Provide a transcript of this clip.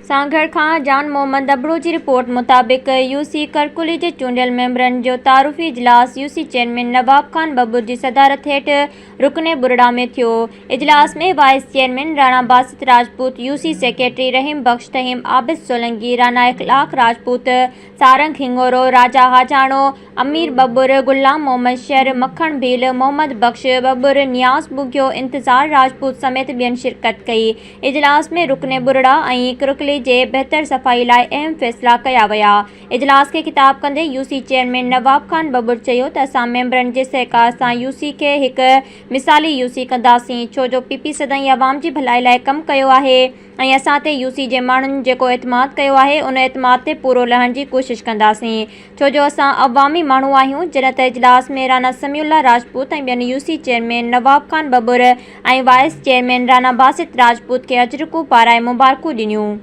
सांगड़ खां जान मोहम्मद दबड़ो की रिपोर्ट मुताबिक़ यूसी करकुली के चूंडियल मेंबरनि जो तारुफ़ी इजलास यूसी चेयरमैन नवाब खान बब्बर की सदारत हेठ रुकने बुरड़ा में थियो। इजलास में vice chairman Rana Basit Rajput, UC secretary Rahim Bakhsh Tahim, Abid Solangi, Rana Ikhlaq Rajput, Sarang Hingoro, Raja Hajano, Amir Babbar, Ghulam Mohammad Shar, Makhan Bhil, Mohammad बख्श बब्बर, नियाज बुग्यो, इंतजार राजपूत समेत बियन शिरकत कई। इजलास में रुकने बुरड़ा और करकुली जे बेहतर सफ़ाई लाइ अहम फ़ैसिला कया विया। इजलास के खिताब कंदे यूसी चेयरमैन नवाब खान बब्बर चयो त असां मेंबरनि जे सहकार सां यूसी के हिक मिसाली यूसी कंदासीं, छो जो पीपी सदाईं अवाम जी भलाई लाइ कमु कयो आहे ऐं असां ते यूसी जे माण्हुनि जेको एतमाद कयो आहे उन एतमाद ते पूरो लहण जी कोशिश कंदासीं, छो जो असां अवामी माण्हू आहियूं। जॾहिं त इजलास में राणा समीउल्लाह राजपूत ऐं ॿियनि यूसी चेयरमैन नवाब खान बब्बर ऐं वाइस चेयरमैन राणा बासित राजपूत खे अजरकू पाराए मुबारकूं ॾिनियूं।